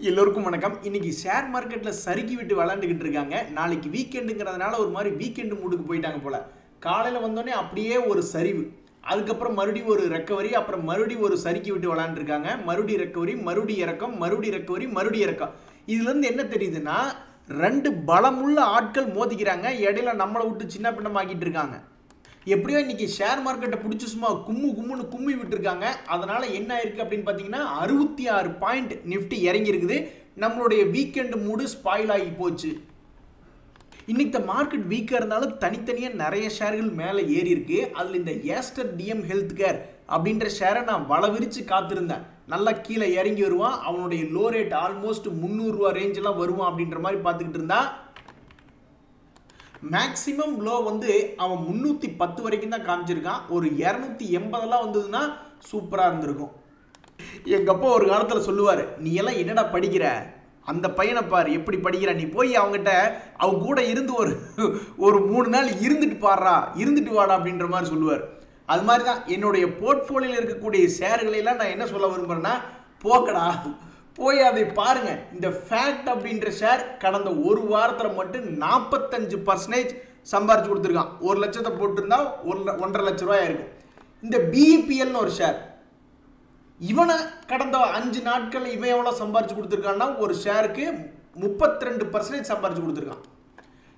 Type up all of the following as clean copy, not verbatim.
எல்லோருக்கும் வணக்கம். இன்னைக்கு ஷேர் மார்க்கெட்ல சறுக்கி விட்டு விளையாண்டுகிட்டு இருக்காங்க. நாளைக்கு வீக்கெண்டுங்கிறதுனால ஒரு மாதிரி வீக்கெண்டு மூடுக்கு போயிட்டாங்க போல. காலையில வந்தோடனே அப்படியே ஒரு சரிவு, அதுக்கப்புறம் மறுபடியும் ஒரு ரெக்கவரி, அப்புறம் மறுபடியும் ஒரு சறுக்கி விட்டு விளையாண்டுருக்காங்க. மறுபடியும் ரெக்கவரி, மறுபடியும் இறக்கம், மறுபடியும் ரெக்கவரி, மறுபடியும் இறக்கம். இதுல இருந்து என்ன தெரியுதுன்னா, ரெண்டு பலமுள்ள ஆட்கள் மோதிக்கிறாங்க. இடையில நம்மளை விட்டு சின்ன பின்னமாக்கிட்டு இருக்காங்க. எப்படியோ இன்னைக்கு ஷேர் மார்க்கெட்டை பிடிச்சி சும்மா கும்முன்னு கும்மி விட்டுருக்காங்க. அதனால என்ன ஆயிருக்கு அப்படின்னு பார்த்தீங்கன்னா 66 பாயிண்ட் நிஃப்டி இறங்கி இருக்குது. நம்மளுடைய வீக்கெண்டு மூடு ஸ்பாயில் ஆகி போச்சு. இன்னைக்கு இந்த மார்க்கெட் வீக்காக இருந்தாலும் தனித்தனியாக நிறைய ஷேர்கள் மேலே ஏறி இருக்கு. அதில் இந்த ஏஸ்டர் டிஎம் ஹெல்த் கேர் அப்படின்ற ஷேரை நான் வளவிரிச்சு காத்திருந்தேன். நல்லா கீழே இறங்கி வருவான், அவனுடைய லோ ரேட் ஆல்மோஸ்ட் 300 ரூபா ரேஞ்செல்லாம் வருவான் அப்படின்ற மாதிரி பார்த்துக்கிட்டு இருந்தா, மேக்ஸிமம் லோ வந்து அவன் 310 வரைக்கும் தான் காமிச்சிருக்கான். ஒரு 280 வந்ததுன்னா சூப்பராக இருந்திருக்கும். எங்கள் அப்பா ஒரு காலத்தில் சொல்லுவார், நீ எல்லாம் என்னடா படிக்கிற, அந்த பையனை பாரு எப்படி படிக்கிற, நீ போய் அவங்ககிட்ட அவங்க கூட இருந்து ஒரு 3 நாள் இருந்துட்டு வாடா அப்படின்ற மாதிரி சொல்லுவார். அது மாதிரி தான் என்னுடைய போர்ட்ஃபோலியோவில் இருக்கக்கூடிய ஷேர்களெல்லாம் நான் என்ன சொல்ல விரும்புகிறேன்னா, போக்கடா போய் அதை பாருங்க. இந்த ஃபேக்ட் அப்படின்ற ஷேர் கடந்த ஒரு வாரத்தில் மட்டும் 45% சம்பாரிச்சு கொடுத்துருக்கான். 1 லட்சத்தை போட்டிருந்தா 1.5 லட்ச ரூபாய் இருக்கும். இந்த பிஇபிஎல்னு ஒரு ஷேர், இவனை கடந்த 5 நாட்கள் இவன் எவ்வளோ சம்பாரிச்சு கொடுத்துருக்கான்னா, ஒரு ஷேருக்கு 32% சம்பாரிச்சு கொடுத்துருக்கான்.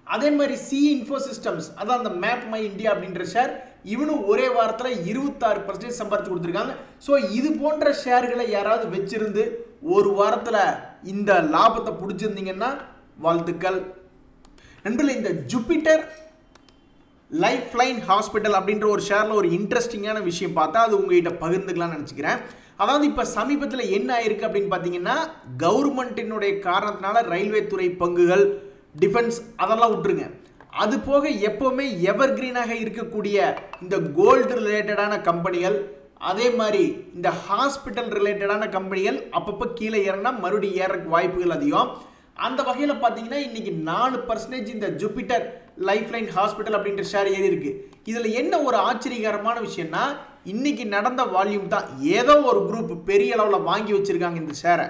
அதே மாதிரி சி இன்ஃபோ சிஸ்டம்ஸ், அதான் அந்த மேப் மை இந்தியா அப்படின்ற ஷேர், இவனும் ஒரே வாரத்தில் 26% சம்பாரிச்சு கொடுத்துருக்காங்க. ஸோ இது போன்ற ஷேர்களை யாராவது வச்சிருந்து ஒரு வாரத்தில் இந்த லாபத்தை பிடிச்சிருந்தீங்கன்னா வாழ்த்துக்கள் நண்பர்களே. இந்த ஜூபிட்டர் லைஃப் லைன் ஹாஸ்பிட்டல் அப்படின்ற ஒரு ஷேரில் ஒரு இன்ட்ரெஸ்டிங்கான விஷயம் பார்த்தா அது உங்ககிட்ட பகிர்ந்துக்கலாம்னு நினச்சிக்கிறேன். அதாவது இப்போ சமீபத்தில் என்ன ஆயிருக்கு அப்படின்னு பார்த்தீங்கன்னா, கவர்மெண்ட்டினுடைய காரணத்தினால ரயில்வே துறை பங்குகள், டிஃபென்ஸ் அதெல்லாம் விட்டுருங்க, அது போக எப்போவுமே எவர் கிரீனாக இருக்கக்கூடிய இந்த கோல்டு ரிலேட்டடான கம்பெனிகள், அதே மாதிரி இந்த ஹாஸ்பிட்டல் ரிலேட்டடான கம்பெனிகள் அப்பப்போ கீழே ஏறினா மறுபடியும் ஏறக்கு வாய்ப்புகள் அதிகம். அந்த வகையில் பார்த்தீங்கன்னா இன்னைக்கு 4% இந்த ஜூபிட்டர் லைஃப் லைன் ஹாஸ்பிட்டல் அப்படின்ற ஷேர் ஏறி இருக்கு. இதில் என்ன ஒரு ஆச்சரியகரமான விஷயம்னா, இன்னைக்கு நடந்த வால்யூம் தான் ஏதோ ஒரு குரூப் பெரிய அளவில் வாங்கி வச்சிருக்காங்க இந்த ஷேரை.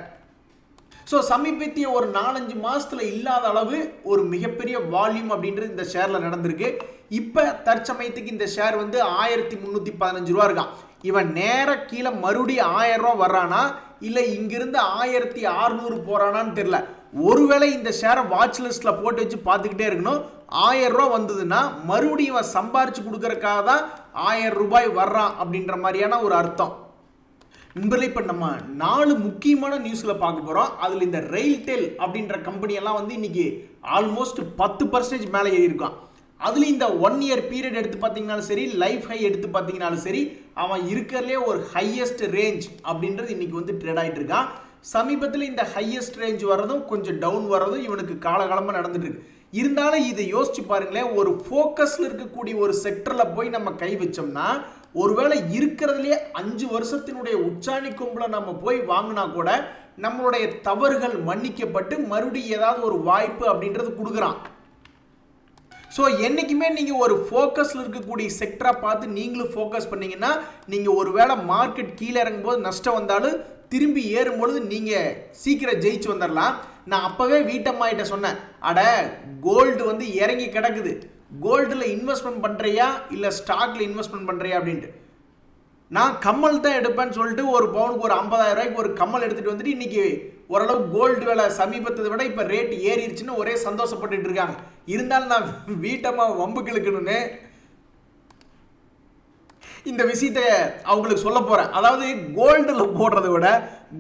ஸோ சமீபத்திய ஒரு 4-5 மாதத்தில் இல்லாத அளவு ஒரு மிகப்பெரிய வால்யூம் அப்படின்றது இந்த ஷேரில் நடந்திருக்கு. இப்போ தற்சமயத்துக்கு இந்த ஷேர் வந்து 1315 ரூபா இருக்கான். இவன் நேராக கீழே மறுபடியும் 1000 ரூபா வர்றானா இல்லை இங்கிருந்து 1600 போகிறானான்னு தெரியல. ஒருவேளை இந்த ஷேரை வாட்ச் லிஸ்ட்டில் போட்டு வச்சு பார்த்துக்கிட்டே இருக்கணும். 1000 ரூபா வந்ததுன்னா மறுபடியும் இவன் சம்பாரிச்சு கொடுக்கறக்காக தான் 1000 ரூபாய் வர்றான் அப்படின்ற மாதிரியான ஒரு அர்த்தம். நண்பர்களே, இப்போ நம்ம 4 முக்கியமான நியூஸில் பார்க்க போகிறோம். அதில் இந்த ரெயில்டெல் அப்படின்ற கம்பெனியெல்லாம் வந்து இன்னைக்கு ஆல்மோஸ்ட் 10% மேலே ஏறியிருக்கான். அதுலேயும் இந்த 1 இயர் பீரியட் எடுத்து பார்த்தீங்கன்னாலும் சரி, லைஃப் ஹை எடுத்து பார்த்தீங்கன்னாலும் சரி, அவன் இருக்கிறதுலே ஒரு ஹையஸ்ட் ரேஞ்ச் அப்படின்றது இன்னைக்கு வந்து ட்ரேட் ஆகிட்டு இருக்கான். சமீபத்தில் இந்த ஹையஸ்ட் ரேஞ்ச் வர்றதும் கொஞ்சம் டவுன் வர்றதும் இவனுக்கு காலகாலமாக நடந்துட்டு இருக்கு. இருந்தாலும் இதை யோசிச்சு பாருங்களேன், ஒரு ஃபோக்கஸில் இருக்கக்கூடிய ஒரு செக்டரில் போய் நம்ம கை வச்சோம்னா, ஒருவேளை இருக்கிறதுலே 5 வருஷத்தினுடைய உச்சாணி கொம்பில் நம்ம போய் வாங்கினா கூட நம்மளுடைய தவறுகள் மன்னிக்கப்பட்டு மறுபடியும் ஏதாவது ஒரு வாய்ப்பு அப்படின்றது கொடுக்குறான். ஸோ என்றைக்குமே நீங்கள் ஒரு ஃபோக்கஸில் இருக்கக்கூடிய செக்டராக பார்த்து நீங்களும் ஃபோக்கஸ் பண்ணிங்கன்னா, நீங்கள் ஒரு வேளை மார்க்கெட் கீழே இறங்கும்போது நஷ்டம் வந்தாலும் திரும்பி ஏறும்பொழுது நீங்கள் சீக்கிரம் ஜெயிச்சு வந்துடலாம். நான் அப்போவே வீட்டம்மாகிட்ட சொன்னேன், அட கோல்டு வந்து இறங்கி கிடக்குது, கோல்டில் இன்வெஸ்ட்மெண்ட் பண்ணுறியா இல்லை ஸ்டாக்ல இன்வெஸ்ட்மெண்ட் பண்ணுறியா அப்படின்ட்டு. நான் கம்மல் தான் எடுப்பேன்னு சொல்லிட்டு ஒரு பவுனுக்கு ஒரு 50,000 ரூபாய்க்கு ஒரு கம்மல் எடுத்துகிட்டு வந்துட்டு இன்றைக்கி ஓரளவு கோல்டு விலை சமீபத்தை விட இப்போ ரேட் ஏறிடுச்சுன்னு ஒரே சந்தோஷப்பட்டு இருக்காங்க. இருந்தாலும் நான் வீட்டம்மா வம்புக்கு இழுக்கணும்னு இந்த விஷயத்தை அவங்களுக்கு சொல்ல போகிறேன். அதாவது கோல்டில் போடுறத விட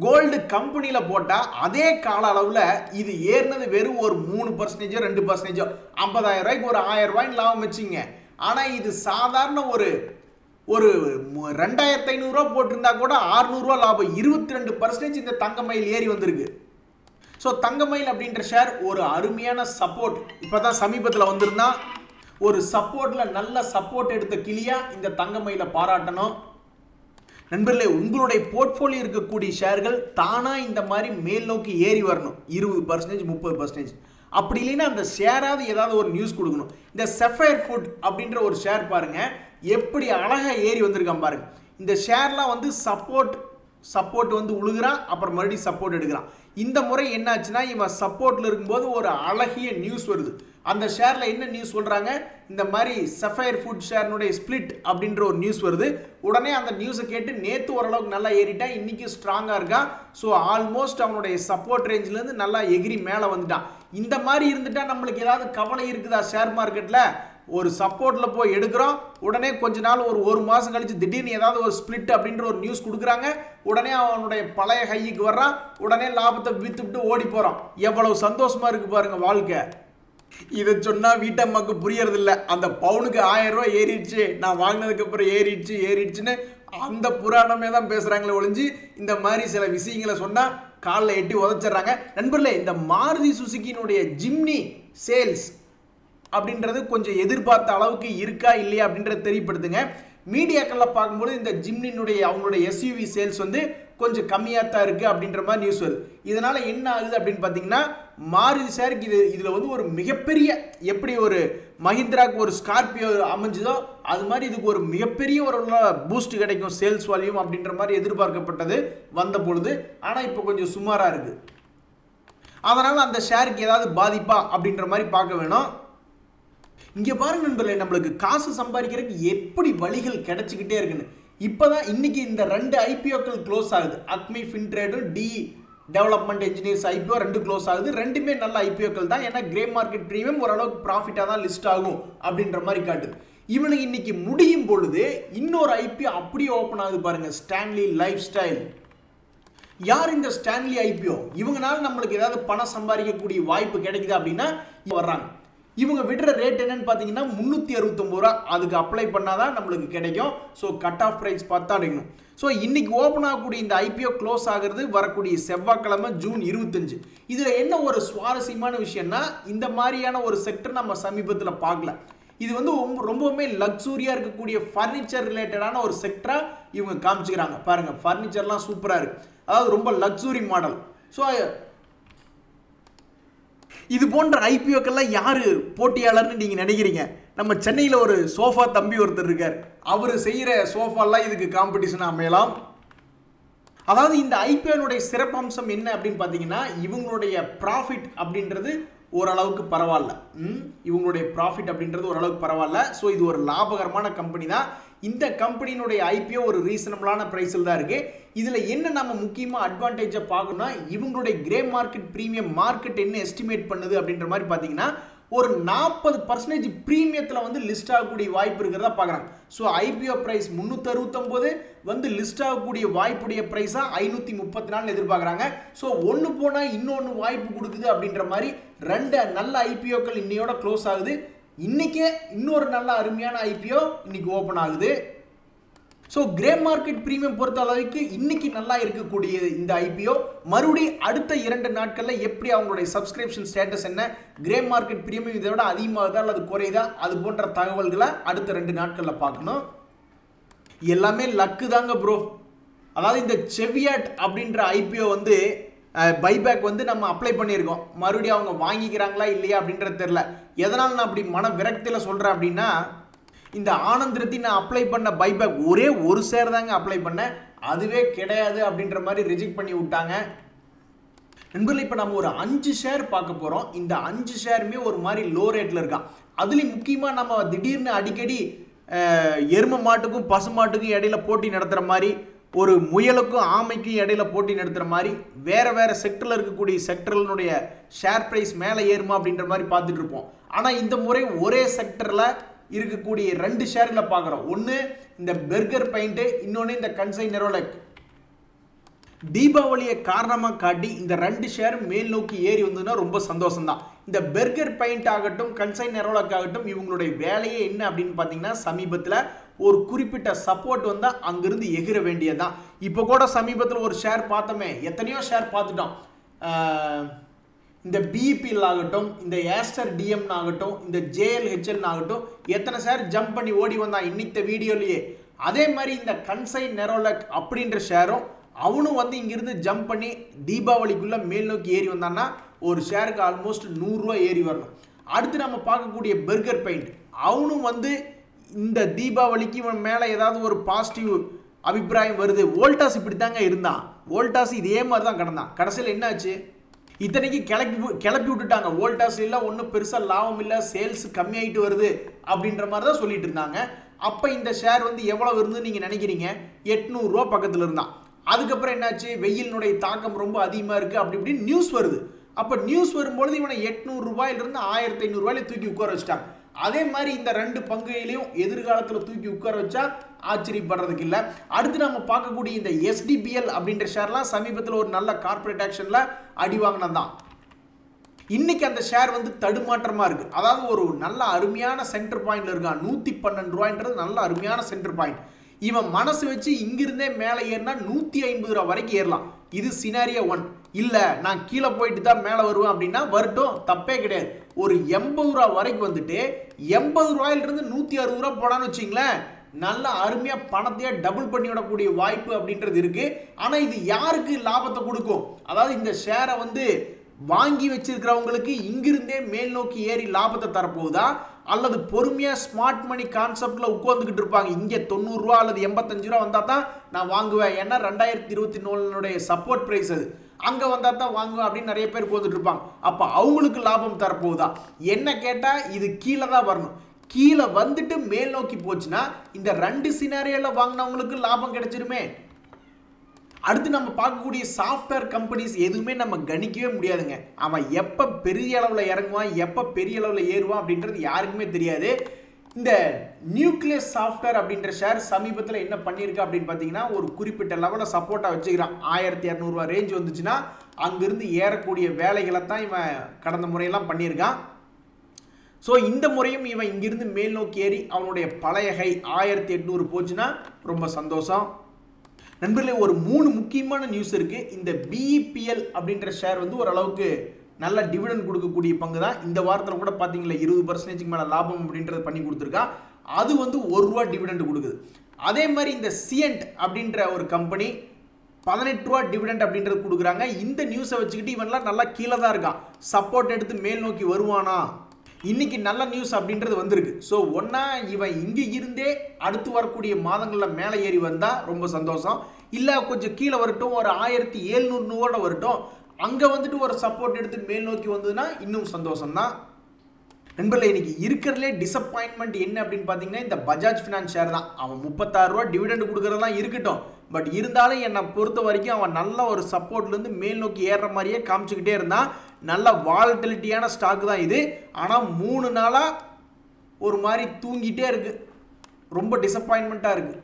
கோல்டு கம்பெனியில் போட்டால் அதே கால அளவில் இது ஏறினது வெறும் ஒரு 3% 2%, 50,000 ரூபாய்க்கு ஒரு 1000 ரூபாய்ன்னு லாபம் வச்சுங்க. ஆனால் இது சாதாரண ஒரு 2500 ரூபா போட்டிருந்தா கூட 600 ரூபா லாபம். 22% இந்த தங்கமயில் ஏறி வந்திருக்கு. ஸோ தங்கமயில் அப்படின்ற ஷேர் ஒரு அருமையான சப்போர்ட் இப்போ தான் சமீபத்தில் வந்திருந்தா, ஒரு சப்போர்ட்டில் நல்ல சப்போர்ட் எடுத்த கிளியா இந்த தங்கமயில பாராட்டணும். நண்பர்களே, உங்களுடைய போர்ட்ஃபோலியோ இருக்கக்கூடிய ஷேர்கள் தானாக இந்த மாதிரி மேல் நோக்கி ஏறி வரணும். 20% 30%. அப்படி இல்லைன்னா அந்த ஷேராவது ஏதாவது ஒரு நியூஸ் கொடுக்கணும். இந்த செஃபயர் ஃபுட் அப்படின்ற ஒரு ஷேர் பாருங்க எப்படி அழகாக ஏறி வந்திருக்கான் பாருங்க. இந்த ஷேர்லாம் வந்து சப்போர்ட் சப்போர்ட் வந்து உழுகுறான், அப்புறம் மறுபடியும் சப்போர்ட் எடுக்கிறான். இந்த முறை என்னாச்சுன்னா இவன் சப்போர்ட்ல இருக்கும்போது ஒரு அழகிய நியூஸ் வருது. அந்த ஷேர்ல என்ன நியூஸ் சொல்றாங்க, இந்த மாதிரி சஃபயர் ஃபுட் ஷேர்னுடைய ஸ்பிளிட் அப்படின்ற ஒரு நியூஸ் வருது. உடனே அந்த நியூஸை கேட்டு நேற்று ஓரளவுக்கு நல்லா ஏறிட்டான், இன்னைக்கு ஸ்ட்ராங்காக இருக்கான். ஸோ ஆல்மோஸ்ட் அவனுடைய சப்போர்ட் ரேஞ்சிலேருந்து நல்லா எகிரி மேலே வந்துட்டான். இந்த மாதிரி இருந்துட்டா நம்மளுக்கு ஏதாவது கவலை இருக்குதா ஷேர் மார்க்கெட்டில்? ஒரு சப்போர்ட்டில் போய் எடுக்கிறோம், உடனே கொஞ்ச நாள் ஒரு மாதம் கழிச்சு திடீர்னு ஏதாவது ஒரு ஸ்பிளிட் அப்படின்ற ஒரு நியூஸ் கொடுக்குறாங்க, உடனே அவனுடைய பழைய ஹைக்கு வர்றான், உடனே லாபத்தை வித்துவிட்டு ஓடி போகிறான். எவ்வளவு சந்தோஷமா இருக்கு பாருங்க வாழ்க்கை. இதை சொன்னால் வீட்டம்மாக்கு புரியறது இல்லை. அந்த பவுனுக்கு 1000 ரூபாய் ஏறிடுச்சு, நான் வாங்கினதுக்கு அப்புறம் ஏறிடுச்சுன்னு அந்த புராணமே தான் பேசுகிறாங்களே ஒழிஞ்சு இந்த மாதிரி சில விஷயங்களை சொன்னால் காலில் எட்டி உதச்சிட்றாங்க. நண்பர்களே, இந்த மாருதி சுசுகியினுடைய ஜிம்னி சேல்ஸ் அப்படின்றது கொஞ்சம் எதிர்பார்த்த அளவுக்கு இருக்கா இல்லையா அப்படின்றத தெரியப்படுத்துங்க. மீடியாக்களில் பார்க்கும்போது இந்த ஜிம்னினுடைய அவங்களுடைய எஸ்யூவி சேல்ஸ் வந்து கொஞ்சம் கம்மியாக தான் இருக்குது அப்படின்ற மாதிரி நியூஸ் வருது. இதனால் என்ன ஆகுது அப்படின்னு பார்த்தீங்கன்னா, மாருதி ஷேருக்கு இதில் வந்து ஒரு மிகப்பெரிய, எப்படி ஒரு மஹிந்திராவுக்கு ஒரு ஸ்கார்பியோ அமைஞ்சதோ அது மாதிரி இதுக்கு ஒரு மிகப்பெரிய ஒரு பூஸ்ட் கிடைக்கும் சேல்ஸ் வால்யூம் அப்படின்ற மாதிரி எதிர்பார்க்கப்பட்டது வந்த பொழுது. ஆனால் இப்போ கொஞ்சம் சுமாராக இருக்குது. அதனால் அந்த ஷேருக்கு ஏதாவது பாதிப்பா அப்படின்ற மாதிரி பார்க்க வேணும். இங்கே பாருங்க நண்பர்களே, நம்மளுக்கு காசு சம்பாதிக்கிறதுக்கு எப்படி வழிகள் கிடைச்சிக்கிட்டே இருக்குன்னு. இப்போதான் இன்னைக்கு இந்த 2 ஐபிஓக்கள் க்ளோஸ் ஆகுது. அக்மி ஃபின்ட்ரேடும் D development engineers IPO 2 close ஆகுது. ரெண்டுமே நல்ல ஐபிஓக்கள் தான். ஏன்னா கிரே மார்க்கெட் ப்ரீமியம் ஓரளவுக்கு ப்ராஃபிட்டாக தான் லிஸ்ட் ஆகும் அப்படின்ற மாதிரி காட்டுது. இவனுக்கு இன்னைக்கு முடியும் பொழுது இன்னொரு ஐபிஓ அப்படியே ஓப்பன் ஆகுது பாருங்க, ஸ்டான்லி லைஃப் ஸ்டைல். யார் இந்த ஸ்டான்லி ஐபிஓ? இவங்கனால நம்மளுக்கு ஏதாவது பணம் சம்பாதிக்கக்கூடிய வாய்ப்பு கிடைக்குது அப்படின்னா வர்றாங்க. இவங்க விடுற ரேட் என்னன்னு பார்த்தீங்கன்னா 369 ரூபா. அதுக்கு அப்ளை பண்ணாதான் நம்மளுக்கு கிடைக்கும். ஸோ கட் ஆஃப் ப்ரைஸ் பார்த்தா அடைக்கணும். ஸோ இன்னைக்கு ஓப்பன் ஆகக்கூடிய இந்த ஐபிஓ க்ளோஸ் ஆகிறது வரக்கூடிய செவ்வாய்க்கிழமை ஜூன் 25. இதில் என்ன ஒரு சுவாரஸ்யமான விஷயம்னா, இந்த மாதிரியான ஒரு செக்டர் நம்ம சமீபத்தில் பார்க்கல. இது வந்து ரொம்பவுமே லக்ஸூரியாக இருக்கக்கூடிய ஃபர்னிச்சர் ரிலேட்டடான ஒரு செக்டராக இவங்க காமிச்சுக்கிறாங்க. பாருங்கள், ஃபர்னிச்சர்லாம் சூப்பராக இருக்குது. அதாவது ரொம்ப லக்ஸூரி மாடல். ஸோ இது போன்ற ஐபிஓக்கெல்லாம் யார் போட்டியாளர்னு நீங்கள் நினைக்கிறீங்க? நம்ம சென்னையில் ஒரு சோஃபா தம்பி ஒருத்தர் இருக்கார். அவர் செய்கிற சோஃபாலாம் இதுக்கு காம்படிஷன் அமையலாம். அதாவது இந்த ஐபிஓனுடைய சிறப்பம்சம் என்ன அப்படின்னு பார்த்தீங்கன்னா, இவங்களுடைய ப்ராஃபிட் அப்படின்றது ஓரளவுக்கு பரவாயில்ல. இவங்களுடைய ப்ராஃபிட் அப்படின்றது ஓரளவுக்கு பரவாயில்ல. ஸோ இது ஒரு லாபகரமான கம்பெனி தான். இந்த கம்பெனியினுடைய ஐபிஓ ஒரு ரீசனபிளான ப்ரைஸில் தான் இருக்குது. இதில் என்ன நம்ம முக்கியமாக அட்வான்டேஜை பார்க்கணும்னா, இவங்களுடைய கிரே மார்க்கெட் ப்ரீமியம் மார்க்கெட் என்ன எஸ்டிமேட் பண்ணுது அப்படின்ற மாதிரி பார்த்தீங்கன்னா, ஒரு 40% ப்ரீமியத்தில் வந்து லிஸ்ட் ஆகக்கூடிய வாய்ப்பு இருக்கிறதா பார்க்குறாங்க. ஸோ ஐபிஓ ப்ரைஸ் 369 வந்து லிஸ்ட் ஆகக்கூடிய வாய்ப்புடைய ப்ரைஸாக 534 எதிர்பார்க்குறாங்க. ஸோ ஒன்று போனால் இன்னொன்று வாய்ப்பு கொடுக்குது அப்படின்ற மாதிரி 2 நல்ல ஐபிஓக்கள் இன்னையோட க்ளோஸ் ஆகுது. இன்னைக்கே இன்னொரு நல்ல அருமையான ஐபிஓ இன்னைக்கு ஓப்பன் ஆகுது. ஸோ கிரே மார்க்கெட் ப்ரீமியம் பொறுத்த அளவுக்கு இன்னைக்கு நல்லா இருக்கக்கூடிய இந்த ஐபிஓ மறுபடியும் அடுத்த 2 நாட்களில் எப்படி அவங்களுடைய சப்ஸ்கிரிப்ஷன் ஸ்டேட்டஸ் என்ன, கிரே மார்க்கெட் ப்ரீமியம் இதை விட அதிகமாகுதா அல்லது குறையுதா, அது போன்ற தகவல்களை அடுத்த 2 நாட்களில் பார்க்கணும். எல்லாமே லக்கு தாங்க ப்ரோ. அதாவது இந்த செவியாட் அப்படின்ற ஐபிஓ வந்து பைபேக் வந்து நம்ம அப்ளை பண்ணியிருக்கோம். மறுபடியும் அவங்க வாங்கிக்கிறாங்களா இல்லையா அப்படின்றது தெரில. எதனால் நான் அப்படி மன விரக்தியில் சொல்கிறேன் அப்படின்னா, இந்த ஆனந்திரத்தி நான் அப்ளை பண்ண பைபேக் ஒரே ஒரு ஷேர் தாங்க அப்ளை பண்ணேன், அதுவே கிடையாது அப்படின்ற மாதிரி ரிஜெக்ட் பண்ணி விட்டாங்க. நண்பர்களே, இப்போ நம்ம ஒரு 5 ஷேர் பார்க்க போகிறோம். இந்த 5 ஷேருமே ஒரு மாதிரி லோ ரேட்டில் இருக்கான். அதுலேயும் முக்கியமாக நம்ம திடீர்னு அடிக்கடி எரும மாட்டுக்கும் பசு மாட்டுக்கும் இடையில போட்டி நடத்துகிற மாதிரி, ஒரு முயலுக்கும் ஆமைக்கும் இடையில போட்டி நடத்துகிற மாதிரி வேறு செக்டரில் இருக்கக்கூடிய செக்டர்களுடைய ஷேர் ப்ரைஸ் மேலே ஏறுமா அப்படின்ற மாதிரி பார்த்துட்டு இருப்போம். ஆனால் இந்த முறை ஒரே செக்டரில் இருக்கக்கூடிய 2 ஷேர்களை பார்க்குறோம். ஒன்று இந்த பெர்கர் பெயிண்ட்டு, இன்னொன்று இந்த கன்சைன் நெரோலெக். தீபாவளியை காரணமாக காட்டி இந்த 2 ஷேரும் மேல் நோக்கி ஏறி வந்ததுன்னா ரொம்ப சந்தோஷம்தான். இந்த பெர்கர் பெயிண்ட் ஆகட்டும், கன்சைன் நெரோலெக் ஆகட்டும், இவங்களுடைய வேலையே என்ன அப்படின்னு பார்த்தீங்கன்னா, சமீபத்தில் ஒரு குறிப்பிட்ட சப்போர்ட் வந்தால் அங்கிருந்து எகிர வேண்டியதுதான். இப்போ கூட சமீபத்தில் ஒரு ஷேர் பார்த்தோமே, எத்தனையோ ஷேர் பார்த்துட்டோம். இந்த பிஇபிஎல் ஆகட்டும், இந்த ஏஸ்டர் டிஎம்னு ஆகட்டும், இந்த ஜேஎல்ஹெச்எல்னு ஆகட்டும், எத்தனை ஷேர் ஜம்ப் பண்ணி ஓடி வந்தான் இன்னைக்கு வீடியோலேயே. அதே மாதிரி இந்த கன்சைன் நெரோலெக் அப்படின்ற ஷேரும் அவனும் வந்து இங்கிருந்து ஜம்ப் பண்ணி தீபாவளிக்குள்ளே மேல் நோக்கி ஏறி வந்தான்னா ஒரு ஷேருக்கு ஆல்மோஸ்ட் 100 ரூபா ஏறி வரணும். அடுத்து நம்ம பார்க்கக்கூடிய பெர்கர் பெயிண்ட், அவனும் வந்து இந்த தீபாவளிக்கு இவன் மேலே ஏதாவது ஒரு பாசிட்டிவ் அபிப்பிராயம் வருது. வோல்டாஸ் இப்படி தாங்க இருந்தான், வோல்டாஸ் இதே மாதிரி தான் கிடந்தான். கடைசியில் என்னாச்சு, இத்தனைக்கு கிளப்பி விட்டுட்டாங்க. வோல்டாஸ் இல்லை, ஒன்றும் பெருசாக லாபம் இல்லை, சேல்ஸ் கம்மியாயிட்டு வருது அப்படின்ற மாதிரி தான் சொல்லிட்டு இருந்தாங்க. அப்போ இந்த ஷேர் வந்து எவ்வளவு இருந்து நீங்கள் நினைக்கிறீங்க? 800 ரூபா பக்கத்தில் இருந்தான். அதுக்கப்புறம் என்னாச்சு, வெயிலினுடைய தாக்கம் ரொம்ப அதிகமாக இருக்குது அப்படி இப்படின்னு நியூஸ் வருது. அப்போ நியூஸ் வரும்பொழுது இவனை 800 ரூபாயிலிருந்து 1500 ரூபாயில தூக்கி உட்கார வச்சிட்டாங்க. அதே மாதிரி இந்த ரெண்டு பங்குகளையும் எதிர்காலத்தில் தூக்கி உட்கார வச்சா ஆச்சரியப்படுறதுக்கு இல்லை. அடுத்து நம்ம பார்க்கக்கூடிய இந்த SDPL அப்படின்ற ஷேர்லாம் சமீபத்தில் ஒரு நல்ல கார்பரேட் ஆக்ஷனில் அடி வாங்கினதான். இன்னைக்கு அந்த ஷேர் வந்து தடுமாற்றமாக இருக்கு. அதாவது ஒரு நல்ல அருமையான சென்டர் பாயிண்ட்ல இருக்கான். 112 ரூபாய்ன்றது நல்ல அருமையான சென்டர் பாயிண்ட். இவன் மனசு வச்சு இங்கிருந்தே மேலே ஏறினா 150 ரூபா வரைக்கும் ஏறலாம். இது சினாரியோ 1. இல்லை நான் கீழே போயிட்டு தான் மேலே வருவேன் அப்படின்னா வரட்டும், தப்பே கிடையாது. ஒரு 80 ரூபா வரைக்கும் வந்துட்டு 80 ரூபாயிலிருந்து 160 ரூபா போடான்னு வச்சிங்களேன், நல்ல அருமையாக பணத்தையே டபுள் பண்ணி விடக்கூடிய வாய்ப்பு அப்படின்றது இருக்கு. ஆனால் இது யாருக்கு லாபத்தை கொடுக்கும்? அதாவது இந்த ஷேரை வந்து வாங்கி வச்சிருக்கிறவங்களுக்கு இங்கிருந்தே மேல் நோக்கி ஏறி லாபத்தை தரப்போகுதா, அல்லது பொறுமையாக ஸ்மார்ட் மணி கான்செப்டில் உட்காந்துக்கிட்டு இருப்பாங்க. இங்கே 90 ரூபா அல்லது 85 ரூபா வந்தால் தான் நான் வாங்குவேன், ஏன்னா 2024 சப்போர்ட் ப்ரைஸ் அது, அங்கே வந்தால் தான் வாங்குவேன் அப்படின்னு நிறைய பேர் உட்காந்துட்டு இருப்பாங்க. அப்போ அவங்களுக்கு லாபம் தரப்போகுதா? என்ன கேட்டால் இது கீழே தான் வரணும். கீழே வந்துட்டு மேல் நோக்கி போச்சுன்னா இந்த 2 சினாரியோவில் வாங்கினவங்களுக்கு லாபம் கிடைச்சிருமே. அடுத்து நம்ம பார்க்கக்கூடிய சாஃப்ட்வேர் கம்பெனிஸ் எதுவுமே நம்ம கணிக்கவே முடியாதுங்க. அவன் எப்போ பெரிய அளவில் இறங்குவான், எப்போ பெரிய அளவில் ஏறுவான் அப்படின்றது யாருக்குமே தெரியாது. இந்த நியூக்ளியஸ் சாஃப்ட்வேர் அப்படின்ற ஷேர் சமீபத்தில் என்ன பண்ணியிருக்கு அப்படின்னு பார்த்தீங்கன்னா, ஒரு குறிப்பிட்ட லெவலில் சப்போர்ட்டாக வச்சுக்கிறான். 1200 ரூபா ரேஞ்ச் வந்துச்சுன்னா அங்கிருந்து ஏறக்கூடிய வேலைகளை தான் இவன் கடந்த முறையெல்லாம் பண்ணியிருக்கான். ஸோ இந்த முறையும் இவன் இங்கிருந்து மேல் நோக்கி ஏறி அவனுடைய பழைய ஹை 1800 போச்சுன்னா ரொம்ப சந்தோஷம். நண்பர்களே, ஒரு 3 முக்கியமான நியூஸ் இருக்குது. இந்த BEPL அப்படின்ற ஷேர் வந்து ஓரளவுக்கு நல்ல டிவிடெண்ட் கொடுக்கக்கூடிய பங்கு தான். இந்த வாரத்தில் கூட பார்த்தீங்களா 20% மேலே லாபம் அப்படின்றது பண்ணி கொடுத்துருக்கா. அது வந்து 1 ரூபா டிவிடெண்ட் கொடுக்குது. அதே மாதிரி இந்த சியன்ட் அப்படின்ற ஒரு கம்பெனி 18 ரூபா டிவிடெண்ட் அப்படின்றது கொடுக்குறாங்க. இந்த நியூஸை வச்சுக்கிட்டு இவன்லாம் நல்லா கீழே தான் இருக்கான். சப்போர்ட் எடுத்து மேல் நோக்கி வருவானா? இன்னைக்கு நல்ல நியூஸ் அப்படின்றது வந்திருக்கு. ஸோ ஒன்றா இவன் இங்கே இருந்தே அடுத்து வரக்கூடிய மாதங்களில் மேலே ஏறி வந்தால் ரொம்ப சந்தோஷம். இல்லை கொஞ்சம் கீழே வரட்டும், ஒரு 1700 வரட்டும், அங்கே வந்துட்டு ஒரு சப்போர்ட் எடுத்து மேல் நோக்கி வந்ததுன்னா இன்னும் சந்தோஷம்தான். நண்பர்களே, இன்னைக்கு இருக்கிறதுலே டிசப்பாயின்மெண்ட் என்ன அப்படின்னு பார்த்தீங்கன்னா இந்த பஜாஜ் ஃபினான்ஸ் ஷேர் தான். அவன் 36 ரூபா டிவிடெண்ட் கொடுக்குறதெல்லாம் இருக்கட்டும், பட் இருந்தாலும் என்னை பொறுத்த வரைக்கும் அவன் நல்ல ஒரு சப்போர்ட்லேருந்து மேல் நோக்கி ஏறுற மாதிரியே காமிச்சுக்கிட்டே இருந்தான். நல்ல வாலட்டிலிட்டியான ஸ்டாக் தான் இது. ஆனால் 3 நாளாக ஒரு மாதிரி தூங்கிட்டே இருக்கு. ரொம்ப டிசப்பாயின்மெண்ட்டாக இருக்குது.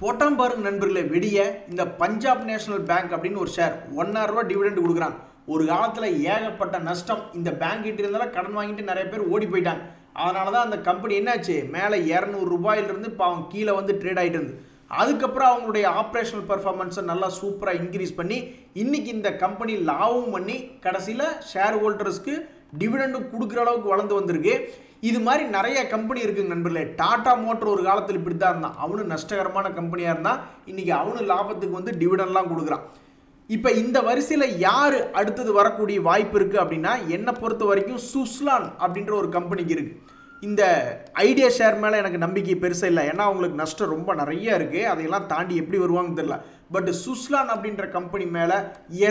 போட்டாம் பாருங்க நண்பர்களே, வெடிய இந்த பஞ்சாப் நேஷனல் பேங்க் அப்படின்னு ஒரு ஷேர் 1.5 ரூபா டிவிடெண்ட் கொடுக்குறாங்க. ஒரு காலத்தில் ஏகப்பட்ட நஷ்டம். இந்த பேங்க் கிட்ட இருந்தாலும் கடன் வாங்கிட்டு நிறைய பேர் ஓடி போயிட்டாங்க. அதனால தான் அந்த கம்பெனி என்னாச்சு, மேலே 200 ரூபாயிலிருந்து இப்போ அவங்க கீழே வந்து ட்ரேட் ஆகிட்டு இருந்து. அதுக்கப்புறம் அவங்களுடைய ஆப்ரேஷனல் பெர்ஃபார்மன்ஸை நல்லா சூப்பராக இன்க்ரீஸ் பண்ணி இன்னைக்கு இந்த கம்பெனி லாபம் பண்ணி கடைசியில் ஷேர் ஹோல்டர்ஸ்க்கு டிவிடெண்டும் கொடுக்குற அளவுக்கு வளர்ந்து வந்திருக்கு. இது மாதிரி நிறைய கம்பெனி இருக்குங்க நண்பர்களே. டாடா மோட்டர் ஒரு காலத்தில் இப்படி தான் இருந்தான். அவனு நஷ்டகரமான கம்பெனியாக இருந்தான். இன்னைக்கு அவனு லாபத்துக்கு வந்து டிவிடெண்ட்லாம் கொடுக்குறான். இப்போ இந்த வரிசையில் யார் அடுத்தது வரக்கூடிய வாய்ப்பு இருக்குது அப்படின்னா, என்னை பொறுத்த வரைக்கும் சுஸ்லான் அப்படின்ற ஒரு கம்பெனிக்கு இருக்குது. இந்த ஐடியா ஷேர் மேலே எனக்கு நம்பிக்கை பெருசாக இல்லை. ஏன்னா அவங்களுக்கு நஷ்டம் ரொம்ப நிறைய இருக்குது. அதையெல்லாம் தாண்டி எப்படி வருவாங்கன்னு தெரியல. பட் சுஸ்லான் அப்படின்ற கம்பெனி மேலே,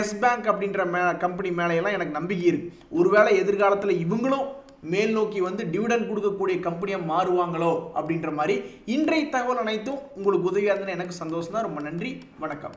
எஸ் பேங்க் அப்படின்ற கம்பெனி மேலேயெல்லாம் எனக்கு நம்பிக்கை இருக்குது. ஒருவேளை எதிர்காலத்தில் இவங்களும் மேல் நோக்கி வந்து டிவிடெண்ட் கொடுக்கக்கூடிய கம்பெனியாக மாறுவாங்களோ அப்படின்ற மாதிரி. இன்றைய தகவல் அனைத்தும் உங்களுக்கு உதவியாக இருந்ததுன்னு எனக்கு சந்தோஷம் தான். ரொம்ப நன்றி, வணக்கம்.